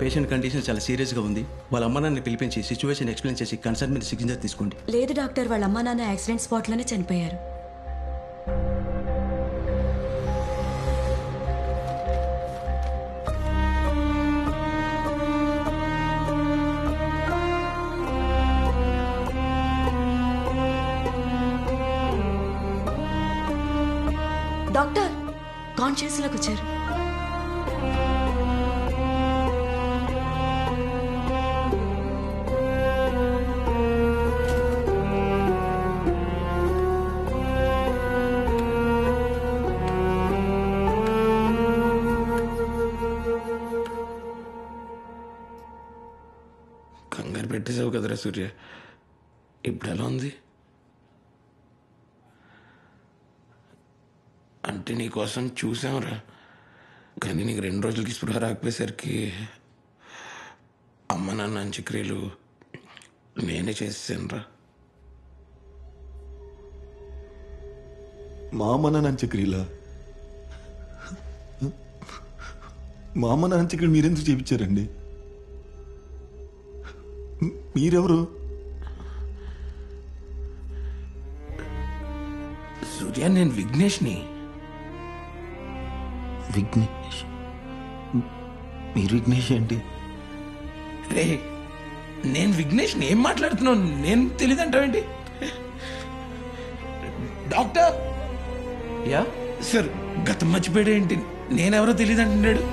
Patient condition చాలా సీరియస్గా ఉంది. వాళ్ళ అమ్మ నాన్నని పిలిపించి సిచ్యువేషన్ ఎక్స్ప్లెయిన్ చేసి కన్సర్న్ మీద సిగ్నేచర్ తీసుకోండి. లేదు డాక్టర్, వాళ్ళ అమ్మా నాన్న యాక్సిడెంట్ స్పాట్లోనే చనిపోయారు. డాక్టర్ కాన్షియస్ లోకి వచ్చారు. కంగారు పెట్టేసావు కదరా సూర్య. ఇప్పుడు ఎలా ఉంది? అంటే నీకోసం చూసాంరా, కానీ నీకు 2 రోజులకి స్పృహ రాకపోయేసరికి అమ్మ నాన్న అంత్యక్రియలు నేనే చేసేసానురా. మా అమ్మ నాన్న అంత్యక్రియలా? మా అమ్మ నాన్న అంత్యక్రియలు మీరెందుకు చేయించారండి? మీరెవరు? సూర్య, నేను విఘ్నేష్ని. విఘ్నేష్? మీరు విఘ్నేష్ ఏంటి? రే, నేను విఘ్నేష్ని. ఏం మాట్లాడుతున్నావు? నేను తెలియదంటావేంటి? డాక్టర్ యా సార్, గతం మర్చిపోయాడు ఏంటి? నేనెవరో తెలియదంటున్నాడు.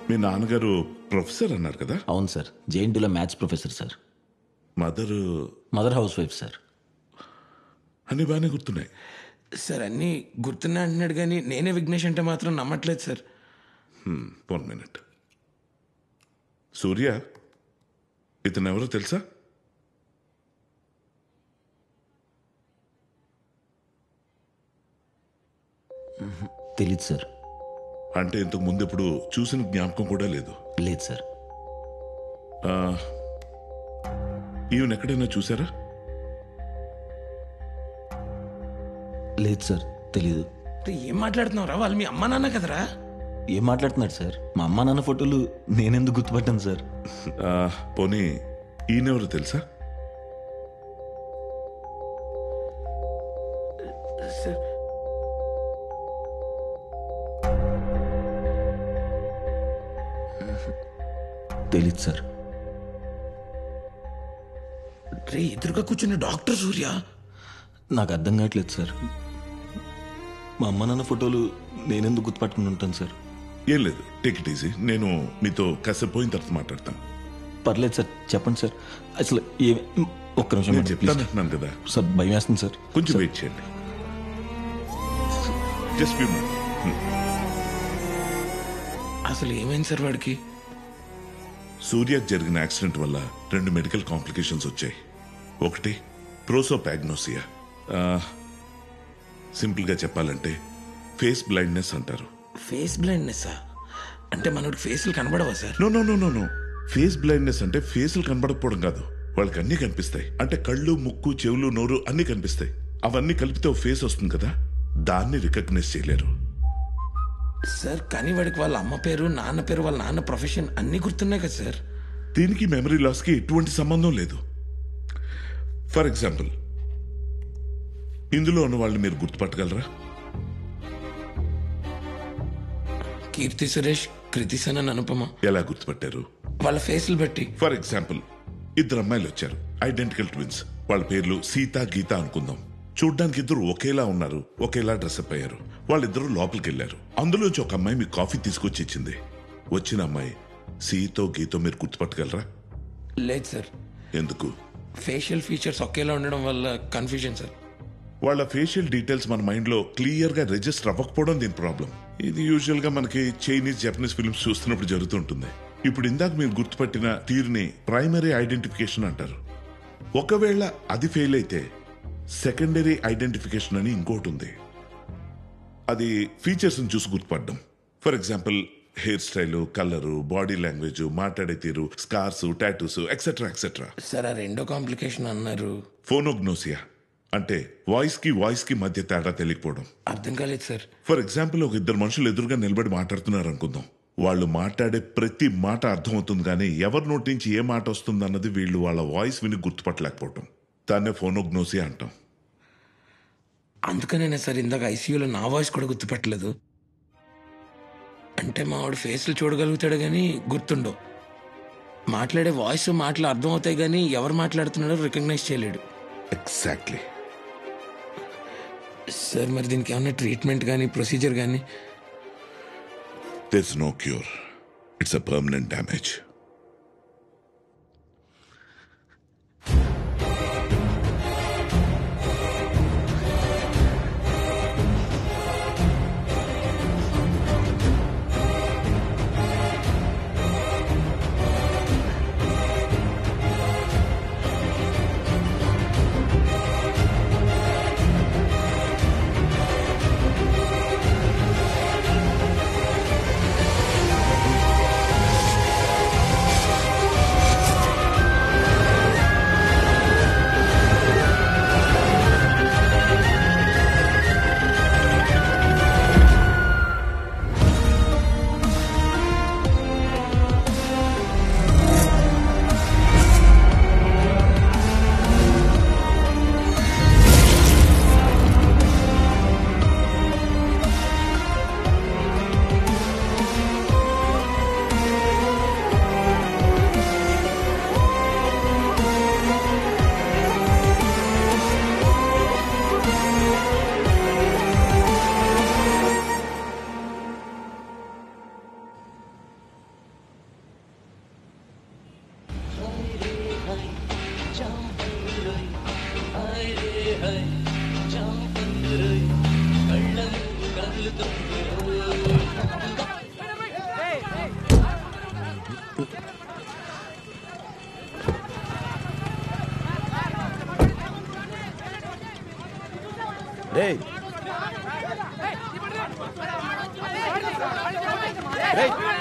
మీ నాన్నగారు ప్రొఫెసర్ అన్నారు కదా? అవును సార్, జేఎన్టీలో maths professor sir. Mother housewife sir. అన్ని బాగానే గుర్తున్నాయి సార్. అన్నీ గుర్తున్నా అంటున్నాడు, కానీ నేనే విఘ్నేష్ అంటే మాత్రం నమ్మట్లేదు సార్. 1 minute. సూర్య, ఇతను ఎవరో తెలుసా? తెలీదు సార్. అంటే ఇంతకు ముందు ఎప్పుడు చూసిన జ్ఞాపకం కూడా లేదు? లేదు సార్. ఈవెన్ ఎక్కడైనా చూసారా? లేదు సార్, తెలీదు. ఏం మాట్లాడుతున్నావురా? వాళ్ళు మీ అమ్మా నాన్న కదరా? ఏం మాట్లాడుతున్నారు సార్? మా అమ్మ నాన్న ఫోటోలు నేనెందుకు గుర్తుపట్టాను సార్? పోనీ ఈయనెవరో తెలుసా? తెలీదు సార్. రే, ఎదురుగా కూర్చున్న డాక్టర్ సూర్య. నాకు అర్థం కావట్లేదు సార్. మా అమ్మ నాన్న ఫోటోలు నేనెందుకు గుర్తుపట్టుకుని ఉంటాను సార్? ఏం లేదు, టేక్ ఇట్ ఈజీ. నేను మీతో కాసేపు పోయిన తర్వాత మాట్లాడతాను. పర్లేదు సార్, చెప్పండి సార్. అసలు ఒక్క నిమిషం నేను చెప్తానంటున్నాను కదా సార్. భయం వేస్తుంది సార్. కొంచెం వెయిట్ చేయండి. Just few minutes. అసలు ఏమైంది సార్ వాడికి? సూర్యకు జరిగిన యాక్సిడెంట్ వల్ల 2 మెడికల్ కాంప్లికేషన్స్ వచ్చాయి. ఒకటి ప్రోసోపాగ్నోసియా. సింపుల్గా చెప్పాలంటే ఫేస్ బ్లైండ్నెస్ అంటారు. ఫేస్ బ్లైండ్నెస్ అంటే మనోడికి ఫేస్లు కనబడవా sir? No no no no no. Face blindness అంటే ఫేస్లు కనబడకపోవడం కాదు, వాళ్ళకి అన్నీ కనిపిస్తాయి. అంటే కళ్ళు, ముక్కు, చెవులు, నోరు అన్నీ కనిపిస్తాయి. అవన్నీ కలిపితే ఒక ఫేస్ వస్తుంది కదా, దాన్ని రికగ్నైజ్ చేయలేరు సార్. కానీ వాడికి వాళ్ళ అమ్మ పేరు, నాన్న పేరు, వాళ్ళ నాన్న ప్రొఫెషన్ అన్నీ గుర్తున్నాయి కదా సార్. దీనికి మెమరీ లాస్కి ఎటువంటి సంబంధం లేదు. ఫర్ ఎగ్జాంపుల్, ఇందులో ఉన్న వాళ్ళని మీరు గుర్తుపట్టగలరా? కీర్తి సురేష్, కృతి సనన్, అనుపమ. ఎలా గుర్తుపట్టారు? వాళ్ళ ఫేస్లు బట్టి. ఫర్ ఎగ్జాంపుల్, 2 అమ్మాయిలు వచ్చారు, ఐడెంటికల్ ట్విన్స్. వాళ్ళ పేర్లు సీత, గీత అనుకుందాం. చూడ్డానికి ఇద్దరు ఒకేలా ఉన్నారు, ఒకేలా డ్రెస్అప్ అయ్యారు. వాళ్ళిద్దరూ లోపలికి వెళ్ళారు. అందులోంచి ఒక అమ్మాయి మీకు కాఫీ తీసుకొచ్చి ఇచ్చింది. వచ్చిన అమ్మాయి సీతో, గీతో మీరు గుర్తుపట్టగలరా? లేదు సార్. ఎందుకు? ఫేషియల్ ఫీచర్స్ ఒకేలా ఉండడం వల్ల కన్ఫ్యూజన్ సార్. వాళ్ళ ఫేషియల్ డీటెయిల్స్ మన మైండ్ లో క్లియర్ గా రిజిస్టర్ అవ్వకపోవడం దీని ప్రాబ్లం. ఇది యూజువల్ గా మనకి చైనీస్, జపనీస్ ఫిల్మ్స్ చూస్తున్నప్పుడు జరుగుతుంటుంది. ఇప్పుడు ఇందాక మీరు గుర్తుపట్టిన తీరుని ప్రైమరీ ఐడెంటిఫికేషన్ అంటారు. ఒకవేళ అది ఫెయిల్ అయితే సెకండరీ ఐడెంటిఫికేషన్ అని ఇంకోటి ఉంది. అది ఫీచర్స్ చూసి గుర్తుపడడం. For example, hair style, colour, body language, మాట్లాడే తీరు, scars, tattoos etcetera etcetera. Sir ఆ రెండో కాంప్లికేషన్ అన్నారు. ఫోనోగ్నోసియా అంటే వాయిస్ కి మధ్య తేడా తెలియకపోవడం. అర్థం కాలేదు సార్. ఫర్ ఎగ్జాంపుల్, ఒక ఇద్దరు మనుషులు ఎదురుగా నిలబడి మాట్లాడుతున్నారు అనుకుందాం. వాళ్ళు మాట్లాడే ప్రతి మాట అర్థమవుతుంది, కానీ ఎవరి నోటి నుంచి ఏ మాట వస్తుంది అన్నది వీళ్ళు వాళ్ళ వాయిస్ విని గుర్తుపట్టలేకపోవటం. దాన్నే ఫోనోగ్నోసియా అంటాం. అందుకనే సార్ ఇందాక ఐసీయూలో నా వాయిస్ కూడా గుర్తుపట్టలేదు. అంటే మా వాడు ఫేస్లు చూడగలుగుతాడు కానీ గుర్తుండవు. మాట్లాడే వాయిస్ మాటలు అర్థం అవుతాయి కానీ ఎవరు మాట్లాడుతున్నాడో రికగ్నైజ్ చేయలేడు. ఎగ్జాక్ట్లీ. సార్ మరి దీనికి ఏమైనా ట్రీట్మెంట్ కానీ ప్రొసీజర్ కానీ? There's no cure. It's a permanent damage.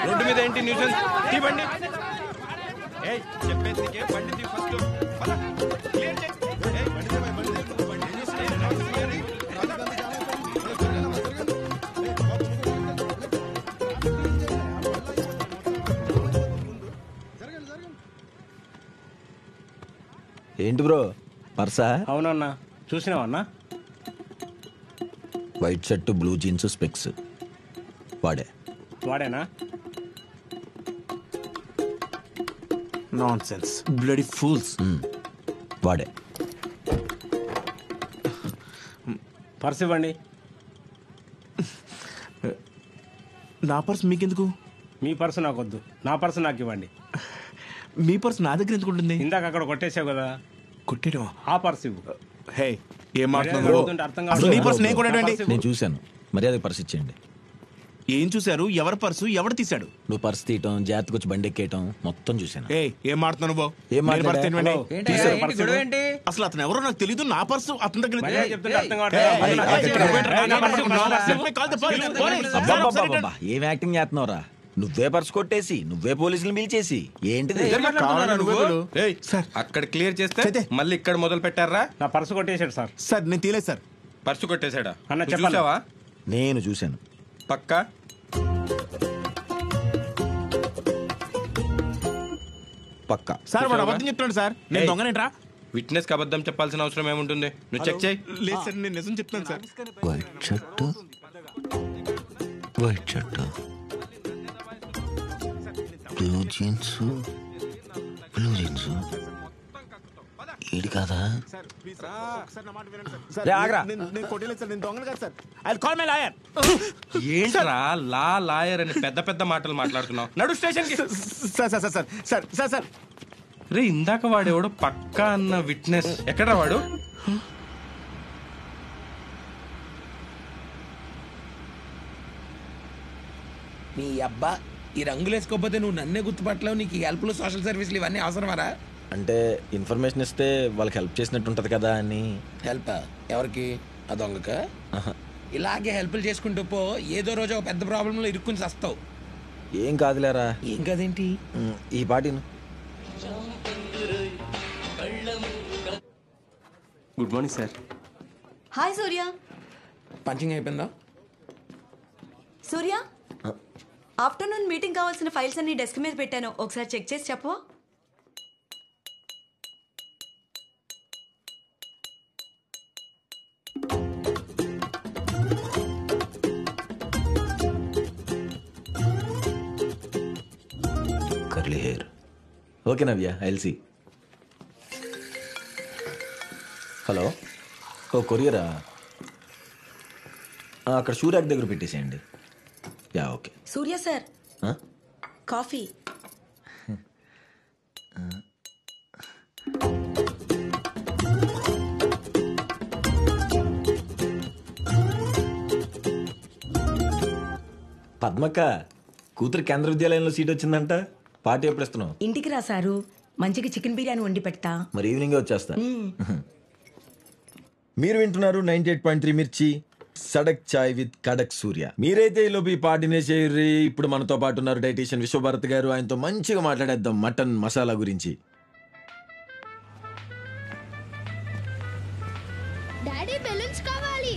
Road మీద ఏంటి న్యూసెన్స్? బండి చెప్పేసి బండి ఫస్ట్ ఏంటి బ్రో పర్సా? అవునన్నా. చూసినావన్నా? White shirt, blue jeans, specs. వాడేనా? Nonsense, bloody fools. వాడే. పర్స్ ఇవ్వండి. నా పర్స్ మీకెందుకు? మీ పర్సు నాకొద్దు, నా పర్సు నాకు ఇవ్వండి. మీ పర్స్ నా దగ్గర ఎందుకు ఉంటుంది? ఇందాక అక్కడ కొట్టేసావు కదా. కొట్టేయడం? ఆ పర్సు ఇవ్వు. హే, ఏం మాట్లాడుతున్నావు? అడుగుతుంటే అర్థం అసలు నీ పర్స్ నేను కాదు. కొట్టాడండి. నేను చూశాను. మర్యాద పర్స్ ఇచ్చేయండి. ఏం చూశారు? ఎవరి పర్సు ఎవడు తీశాడు? నువ్వు పర్స్ తీయటం, జాగ్రత్తగా వచ్చి బండి ఎక్కేయటం మొత్తం చూశాను. ఏం మాట్లాడుతున్నావు బాబు? ఏం మాట్లాడా? పర్స్ ఏంటండి? ఏంటి? తీశారు పర్సు ఇవ్వు. అసలు అతను ఎవరో నాకు తెలీదు. నా పర్సు అతని దగ్గర మర్యాద చెప్తుంటే అర్థం కావట్లేదు. నా పర్సు ఇవ్వు, నా పర్సు ఇవ్వు. అబ్బబ్బబ్బబ్బా, ఏం యాక్టింగ్ చేస్తున్నావురా? నువ్వే పర్స్ కొట్టేసి నువ్వే పోలీసులు పిలిచేసి ఏంటిది? సార్, అక్కడ క్లియర్ చేస్తే మళ్ళీ ఇక్కడ మొదలు పెట్టారా? నా పర్సు కొట్టేశాడు సార్. సార్ నేను తీలేదు సార్. పర్సు కొట్టేశాడా అన్న? చెప్పావా? నేను చూశాను. పక్కా? పక్కా. సార్ వాడు అబద్ధం చెప్తున్నాడు సార్. నేను దొంగనేంట్రా? విట్నెస్ కి అబద్ధం చెప్పాల్సిన అవసరం ఏముంటుంది? నువ్వు చెక్ చేయి. లేదు సార్, నేను నిజం చెప్తున్నాను sir. White shirt, white shirt, blue jeans, blue jeans. ఈడు కాదా? రే, ఆగ్రా. నేను కొట్టలేదు సార్. నేను దొంగను కాదు sir. I call my lawyer. ఏంట్రా లాయర్ అని పెద్ద పెద్ద మాటలు మాట్లాడుతున్నావు? నడు స్టేషన్ కి. Sir sir sir sir sir sir రే, ఇందాక వాడెవడో పక్కా అన్న విట్నెస్ ఎక్కడా వాడు? నీ అబ్బా, ఈ రంగులు వేసుకోకపోతే నువ్వు నన్నే గుర్తుపట్టలేవు. నీకు హెల్ప్లు, సోషల్ సర్వీసులు ఇవన్నీ అవసరమారా? అంటే ఇన్ఫర్మేషన్ ఇస్తే వాళ్ళకి హెల్ప్ చేసినట్టు ఉంటది కదా అని. హెల్ప్ ఎవరికి? ఆ దొంగక? ఇలాగే హెల్ప్లు చేసుకుంటూ పో, ఏదో రోజు ఒక పెద్ద ప్రాబ్లంలో ఇరుక్కుని చస్తావు. ఏం కాదులేరా. ఏం కదేంటి? ఈ పాటిను. Good morning sir. Hi Surya. Punching అయిపోయిందా? సూర్య, ఆఫ్టర్నూన్ మీటింగ్ కావాల్సిన ఫైల్స్ అన్ని డెస్క్ మీద పెట్టాను, ఒకసారి చెక్ చేసి చెప్పవా? Curly hair. Okay Navya, I'll see. Hello, ఓ కొరియరా? అక్కడ షూ ర్యాక్ దగ్గర పెట్టేసేయండి. Yeah okay. Surya sir, coffee. పద్మక్క కూతురు కేంద్ర విద్యాలయంలో సీట్ వచ్చిందంట. పార్టీ ఎప్పుడు ఇస్తున్నావు? ఇంటికి రా సారు, మంచిగా చికెన్ బిర్యానీ వండి పెడతా. మరి ఈవినింగే వచ్చేస్తా. మీరు వింటున్నారు 98.3 మిర్చి, సడక్ చాయ్ విత్ కడక్ సూర్య. మీరైతే ఈలోపు ఈ పార్టీనే చేయర్రి. ఇప్పుడు మనతో పాటు ఉన్నారు డైటీషియన్ విశ్వభారత్ గారు. ఆయనతో మంచిగా మాట్లాడేద్దాం మటన్ మసాలా గురించి. డాడీ బెలూన్స్ కావాలి.